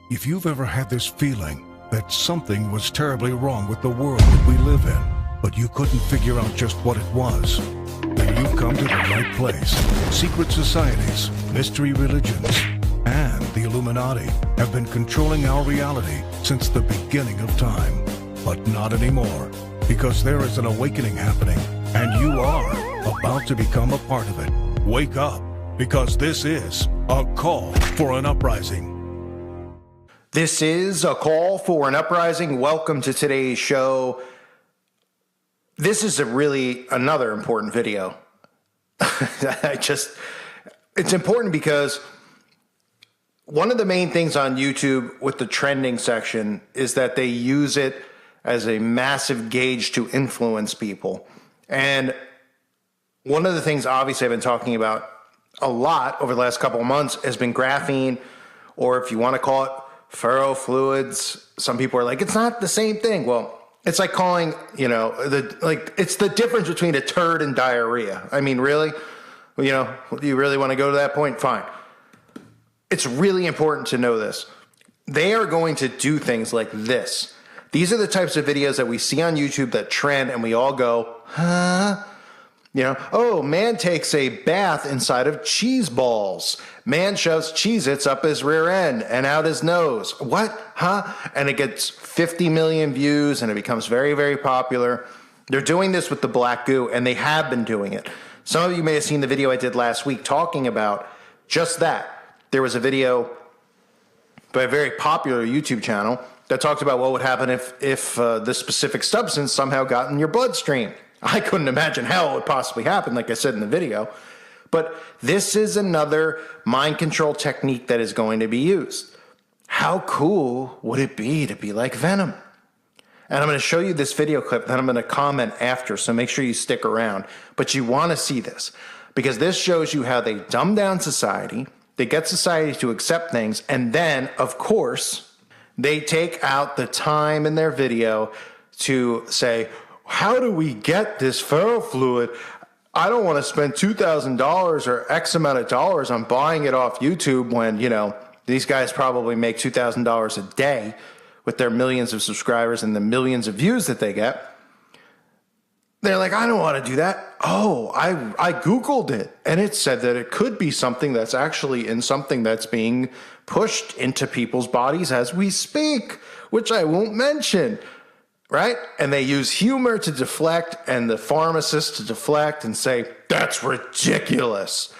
If you've ever had this feeling that something was terribly wrong with the world that we live in, but you couldn't figure out just what it was, then you've come to the right place. Secret societies, mystery religions, and the Illuminati have been controlling our reality since the beginning of time. But not anymore, because there is an awakening happening, and you are about to become a part of it. Wake up, because this is a call for an uprising. This is a call for an uprising. Welcome to today's show. This is another important video. It's important because one of the main things on YouTube with the trending section is that they use it as a massive gauge to influence people. And one of the things obviously I've been talking about a lot over the last couple of months has been graphene, or if you want to call it ferrofluids. Some people are like, it's not the same thing. Well, it's like calling, it's the difference between a turd and diarrhea. I mean, really? Do you really want to go to that point? Fine. It's really important to know this. They are going to do things like this. These are the types of videos that we see on YouTube that trend and we all go, huh? Oh, man takes a bath inside of cheese balls. Man shoves Cheez-Its up his rear end and out his nose. What? Huh? And it gets 50 million views and it becomes very, very popular. They're doing this with the black goo, and they have been doing it. Some of you may have seen the video I did last week talking about just that. There was a video by a very popular YouTube channel that talked about what would happen if this specific substance somehow got in your bloodstream. I couldn't imagine how it would possibly happen, like I said in the video. But this is another mind control technique that is going to be used. How cool would it be to be like Venom? And I'm going to show you this video clip that I'm going to comment after, so make sure you stick around. But you want to see this, because this shows you how they dumb down society, they get society to accept things, and then, of course, they take out the time in their video to say, how do we get this ferrofluid? I don't want to spend $2,000 or X amount of dollars on buying it off YouTube when, these guys probably make $2,000 a day with their millions of subscribers and the millions of views that they get. They're like, I don't want to do that. Oh, I Googled it, and it said that it could be something that's actually in something that's being pushed into people's bodies as we speak, which I won't mention. Right? And they use humor to deflect and the pharmacist to deflect and say, that's ridiculous,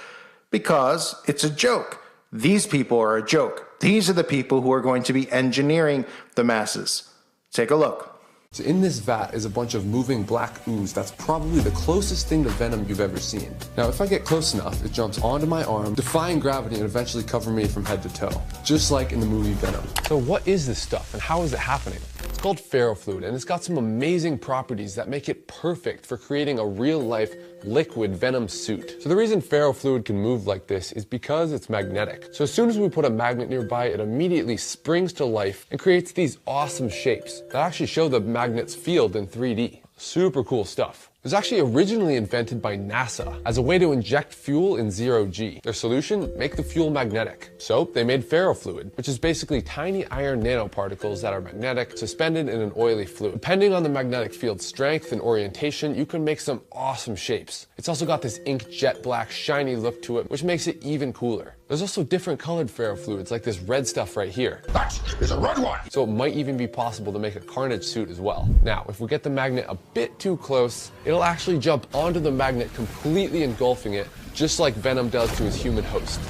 because it's a joke. These people are a joke. These are the people who are going to be engineering the masses. Take a look. So in this vat is a bunch of moving black ooze that's probably the closest thing to venom you've ever seen. Now, if I get close enough, it jumps onto my arm, defying gravity and eventually cover me from head to toe, just like in the movie Venom. So what is this stuff and how is it happening? It's called ferrofluid, and it's got some amazing properties that make it perfect for creating a real-life liquid venom suit. So the reason ferrofluid can move like this is because it's magnetic. So as soon as we put a magnet nearby, it immediately springs to life and creates these awesome shapes that actually show the magnet's field in 3D. Super cool stuff. It was actually originally invented by NASA as a way to inject fuel in zero-G. Their solution? Make the fuel magnetic. So they made ferrofluid, which is basically tiny iron nanoparticles that are magnetic, suspended in an oily fluid. Depending on the magnetic field strength and orientation, you can make some awesome shapes. It's also got this ink jet black shiny look to it, which makes it even cooler. There's also different colored ferrofluids, like this red stuff right here. That is a red one! So it might even be possible to make a Carnage suit as well. Now, if we get the magnet a bit too close, it'll actually jump onto the magnet, completely engulfing it, just like Venom does to his human host.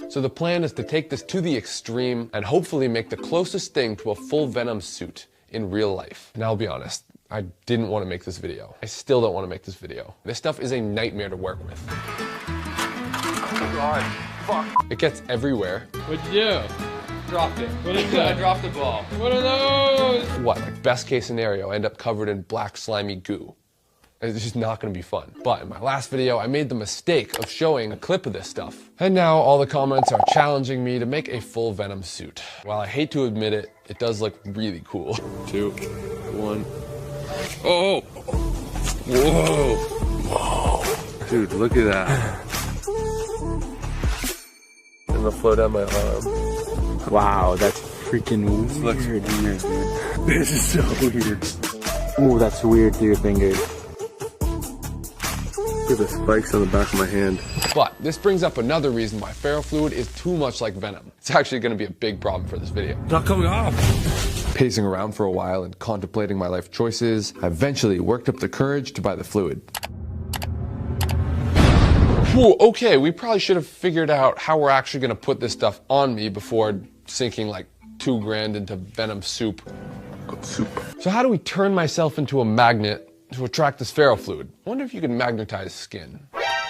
So the plan is to take this to the extreme and hopefully make the closest thing to a full Venom suit in real life. And I'll be honest, I didn't want to make this video. I still don't want to make this video. This stuff is a nightmare to work with. Oh God, fuck. It gets everywhere. What'd you do? Dropped it. What is that? I dropped the ball. What are those? What, like best case scenario, I end up covered in black slimy goo. It's just not gonna be fun. But in my last video, I made the mistake of showing a clip of this stuff. And now all the comments are challenging me to make a full Venom suit. While I hate to admit it, it does look really cool. 2, 1. Oh! Whoa! Whoa! Dude, look at that. That and they'll flow down my arm. Wow, that's freaking weird. This is so weird. Ooh, that's weird to your fingers. Look at the spikes on the back of my hand. But this brings up another reason why ferrofluid is too much like venom. It's actually going to be a big problem for this video. Not coming off. Pacing around for a while and contemplating my life choices, I eventually worked up the courage to buy the fluid. Whew, okay, we probably should have figured out how we're actually going to put this stuff on me before sinking like $2,000 into venom soup. So how do we turn myself into a magnet to attract this ferrofluid? I wonder if you can magnetize skin.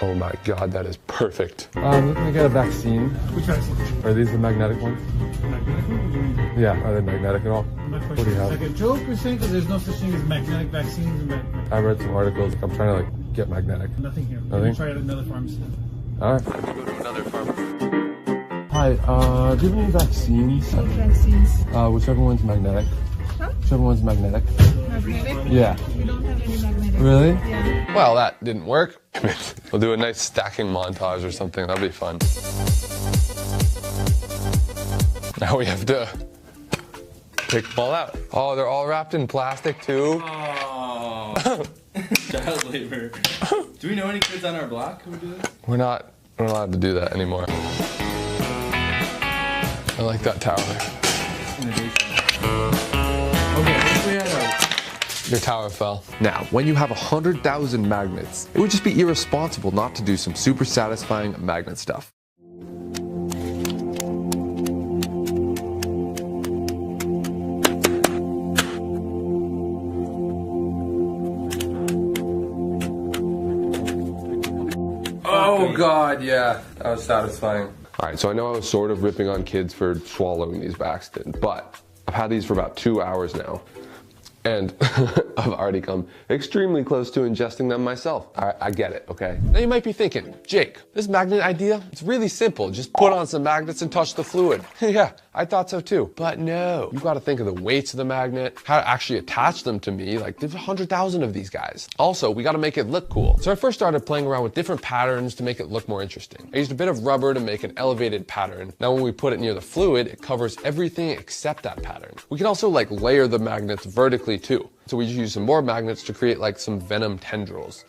Oh my god, that is perfect. Looking to get a vaccine. Which vaccine? Are these the magnetic ones? Magnetic? What do you mean? Yeah, are they magnetic at all? I'm not quite What do you sure. have? It's like a joke or something, because there's no such thing as magnetic vaccines and I read some articles. I'm trying to like get magnetic. nothing here. Nothing? We'll try it at another pharmacy. Alright. Go to another pharmacy. Hi, do you have any vaccines? What vaccines? Whichever one's magnetic. Huh? Whichever one's magnetic. Magnetic? Yeah. We don't have any magnetic. Really? Yeah. Well, that didn't work. We'll do a nice stacking montage or something. That'll be fun. Now we have to pick them all out. Oh, they're all wrapped in plastic too? Oh. Child labor. Do we know any kids on our block who do this? We're not allowed to do that anymore. I like that tower. Your tower fell. Now, when you have 100,000 magnets, it would just be irresponsible not to do some super satisfying magnet stuff. Oh god, yeah. That was satisfying. Alright, so I know I was sort of ripping on kids for swallowing these by accident, but I've had these for about 2 hours now. And I've already come extremely close to ingesting them myself. I get it, okay? Now you might be thinking, Jake, this magnet idea, it's really simple. Just put on some magnets and touch the fluid. Yeah, I thought so too. But no, you gotta think of the weights of the magnet, how to actually attach them to me. Like there's 100,000 of these guys. Also, we gotta make it look cool. So I first started playing around with different patterns to make it look more interesting. I used a bit of rubber to make an elevated pattern. Now when we put it near the fluid, it covers everything except that pattern. We can also like layer the magnets vertically too. So we just use some more magnets to create like some venom tendrils.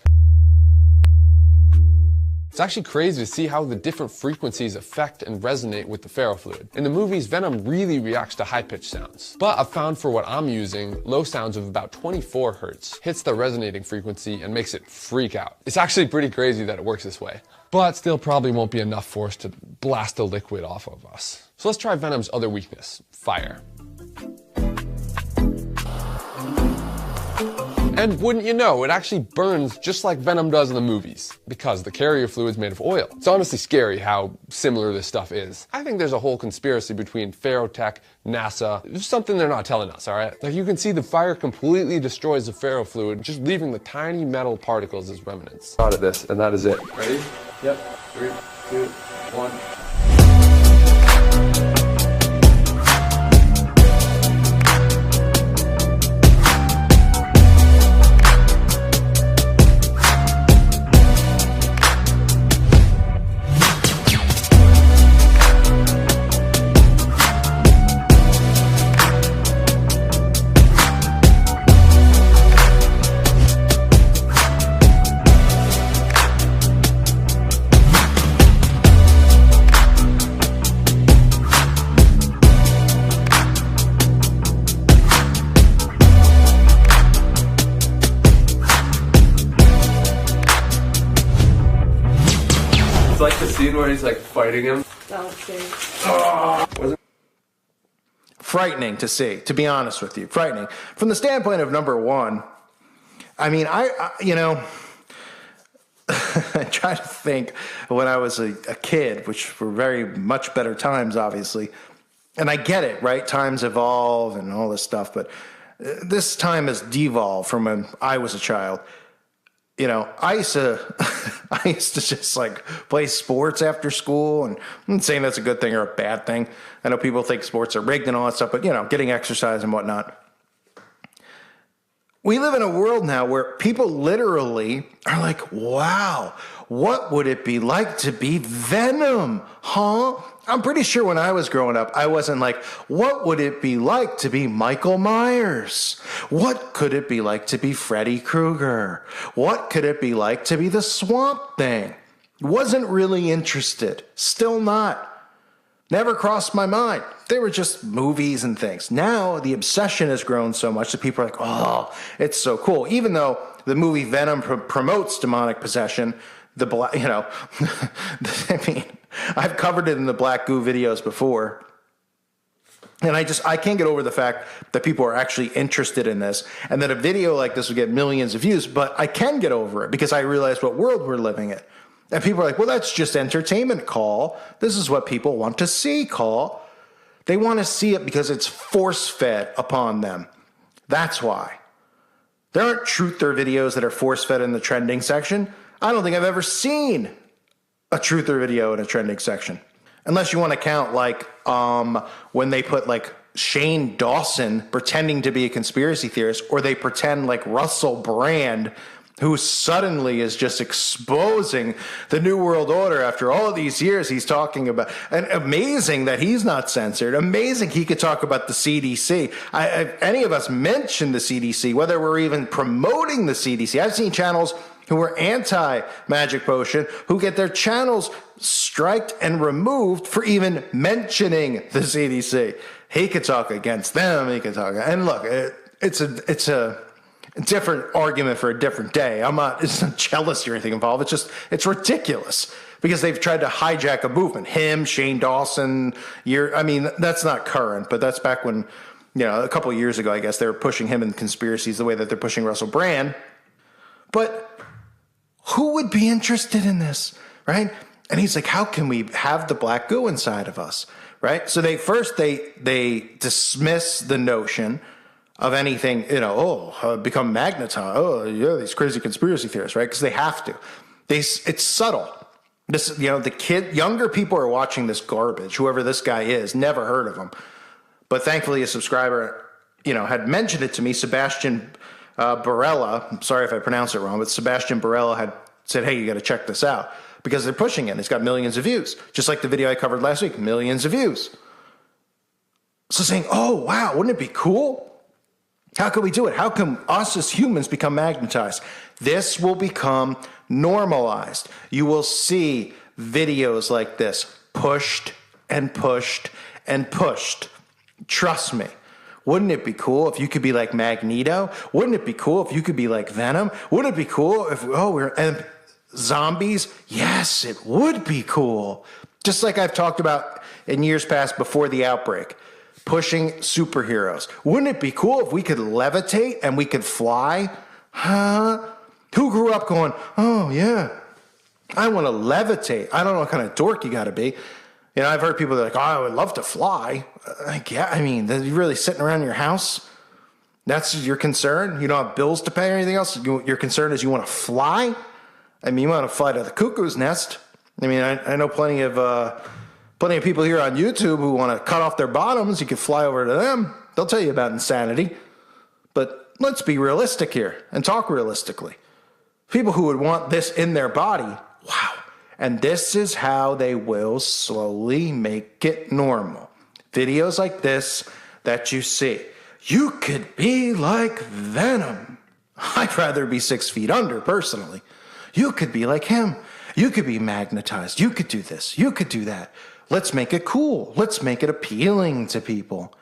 It's actually crazy to see how the different frequencies affect and resonate with the ferrofluid. In the movies, venom really reacts to high-pitched sounds. But I've found for what I'm using, low sounds of about 24 hertz hits the resonating frequency and makes it freak out. It's actually pretty crazy that it works this way. But still probably won't be enough force to blast a liquid off of us. So let's try venom's other weakness, fire. And wouldn't you know, it actually burns just like venom does in the movies, because the carrier fluid's made of oil. It's honestly scary how similar this stuff is. I think there's a whole conspiracy between Ferrotech, NASA, there's something they're not telling us, alright? Like you can see the fire completely destroys the ferrofluid, just leaving the tiny metal particles as remnants. Out of this, and that is it. Ready? Yep. 3, 2, 1. Like the scene where he's like fighting him. Frightening to see, to be honest with you. Frightening. From the standpoint of number one, I mean, I you know, I try to think when I was a kid, which were very much better times, obviously. And I get it, right? Times evolve and all this stuff, but this time has devolved from when I was a child. You know, I used to just like play sports after school, and I'm not saying that's a good thing or a bad thing. I know people think sports are rigged and all that stuff, but you know, getting exercise and whatnot. We live in a world now where people literally are like, wow, what would it be like to be Venom, huh? I'm pretty sure when I was growing up, I wasn't like, what would it be like to be Michael Myers? What could it be like to be Freddy Krueger? What could it be like to be the Swamp Thing? Wasn't really interested. Still not. Never crossed my mind. They were just movies and things. Now the obsession has grown so much that people are like, oh, it's so cool. Even though the movie Venom promotes demonic possession, I mean, I've covered it in the Black Goo videos before. And I can't get over the fact that people are actually interested in this and that a video like this will get millions of views, but I can get over it because I realize what world we're living in. And people are like, well, that's just entertainment, Call. This is what people want to see, Call. They want to see it because it's force-fed upon them. That's why. There aren't truther videos that are force-fed in the trending section. I don't think I've ever seen a truther video in a trending section. Unless you want to count like when they put like Shane Dawson pretending to be a conspiracy theorist, or they pretend like Russell Brand, who suddenly is just exposing the New World Order after all these years he's talking about. And amazing that he's not censored. Amazing he could talk about the CDC. If any of us mention the CDC, whether we're even promoting the CDC, I've seen channels who are anti-Magic Potion who get their channels striked and removed for even mentioning the CDC. He could talk against them. He could talk. And look, it's a different argument for a different day. It's not jealousy or anything involved. It's ridiculous because they've tried to hijack a movement. Him, Shane Dawson, that's not current, but that's back when, a couple of years ago, I guess, they were pushing him in conspiracies the way that they're pushing Russell Brand. But who would be interested in this, right? And he's like, how can we have the Black Goo inside of us, right? So they dismiss the notion of anything, become magnetized. Oh, yeah, these crazy conspiracy theorists, right? Because they have to. It's subtle. Younger people are watching this garbage. Whoever this guy is, never heard of him. But thankfully, a subscriber, had mentioned it to me. Sebastian Barella. I'm sorry if I pronounced it wrong, but Sebastian Barella had said, "Hey, you got to check this out because they're pushing it. It's got millions of views, just like the video I covered last week. Millions of views." So saying, "Oh, wow, wouldn't it be cool? How can we do it? How can us as humans become magnetized?" This will become normalized. You will see videos like this pushed and pushed and pushed. Trust me. Wouldn't it be cool if you could be like Magneto? Wouldn't it be cool if you could be like Venom? Wouldn't it be cool if, and zombies? Yes, it would be cool. Just like I've talked about in years past before the outbreak. Pushing superheroes. Wouldn't it be cool if we could levitate and we could fly? Huh? Who grew up going, oh, yeah, I want to levitate. I don't know what kind of dork you got to be. I've heard people that are like, oh, I would love to fly. You're really sitting around your house? That's your concern? You don't have bills to pay or anything else? Your concern is you want to fly? You want to fly to the cuckoo's nest. I know plenty of people here on YouTube who want to cut off their bottoms. You can fly over to them. They'll tell you about insanity. But let's be realistic here and talk realistically. People who would want this in their body, wow. And this is how they will slowly make it normal. Videos like this that you see. You could be like Venom. I'd rather be 6 feet under, personally. You could be like him. You could be magnetized. You could do this. You could do that. Let's make it cool. Let's make it appealing to people.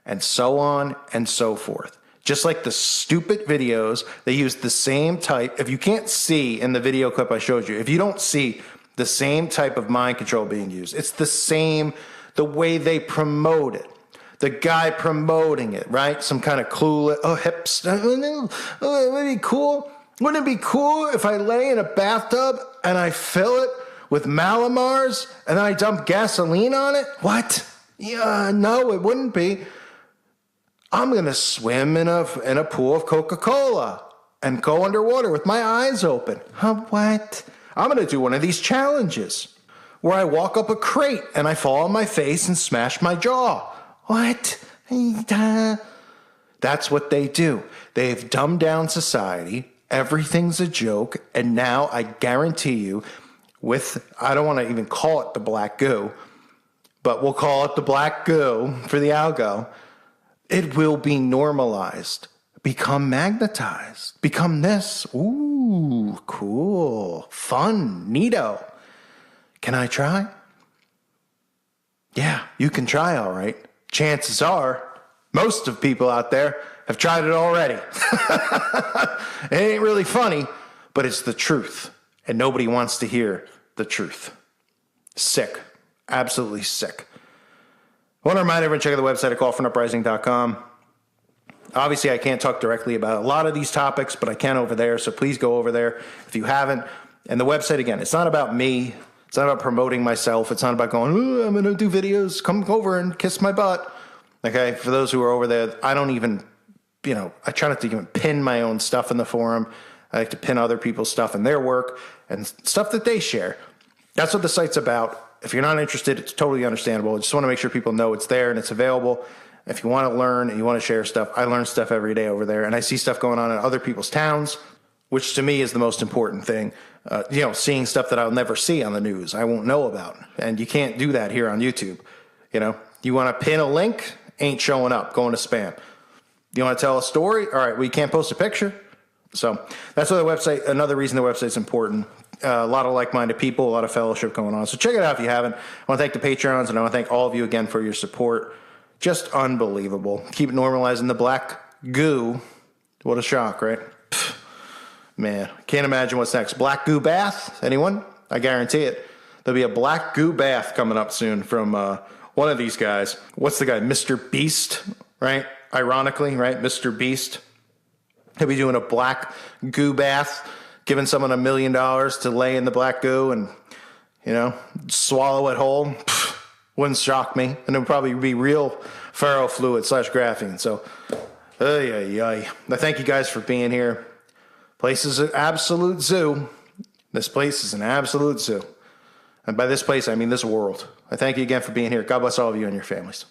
And so on and so forth. Just like the stupid videos, they use the same type. If you can't see in the video clip I showed you, if you don't see the same type of mind control being used, it's the way they promote it. The guy promoting it, right? Some kind of clueless, hipster. Wouldn't it be cool? Wouldn't it be cool if I lay in a bathtub and I fill it with Malamars and then I dump gasoline on it? What? Yeah, no, it wouldn't be. I'm going to swim in a pool of Coca-Cola and go underwater with my eyes open. What? I'm going to do one of these challenges where I walk up a crate and I fall on my face and smash my jaw. What? That's what they do. They've dumbed down society. Everything's a joke. And now I guarantee you, I don't want to even call it the Black Goo. but we'll call it the black goo for the algo. It will be normalized, become magnetized, become this. Ooh, cool, fun, neato. Can I try? Yeah, you can try, all right. Chances are, most of people out there have tried it already. It ain't really funny, but it's the truth. And nobody wants to hear the truth. Sick. Absolutely sick. I want to remind everyone, check out the website at callforuprising.com. Obviously, I can't talk directly about a lot of these topics, but I can over there. So please go over there if you haven't. And the website, again, it's not about me. It's not about promoting myself. It's not about going, I'm going to do videos. Come over and kiss my butt. Okay, for those who are over there, I don't even, I try not to even pin my own stuff in the forum. I like to pin other people's stuff in their work and stuff that they share. That's what the site's about. If you're not interested, it's totally understandable. I just want to make sure people know it's there and it's available. If you want to learn and you want to share stuff, I learn stuff every day over there. And I see stuff going on in other people's towns, which to me is the most important thing. Seeing stuff that I'll never see on the news, I won't know about. And you can't do that here on YouTube. You want to pin a link, ain't showing up, going to spam. You want to tell a story? All right, well, you can't post a picture. So that's why the website, another reason the website's important. A lot of like-minded people, a lot of fellowship going on. So check it out if you haven't. I want to thank the Patreons, and I want to thank all of you again for your support. Just unbelievable. Keep normalizing the black goo. What a shock, right? Pfft, man, can't imagine what's next. Black goo bath? Anyone? I guarantee it. There'll be a black goo bath coming up soon from one of these guys. What's the guy? Mr. Beast, right? Ironically, right? Mr. Beast. He'll be doing a black goo bath, giving someone $1 million to lay in the black goo and, swallow it whole. Pfft, wouldn't shock me. And it would probably be real ferrofluid/graphene. So, I thank you guys for being here. Place is an absolute zoo. This place is an absolute zoo. And by this place, I mean this world. I thank you again for being here. God bless all of you and your families.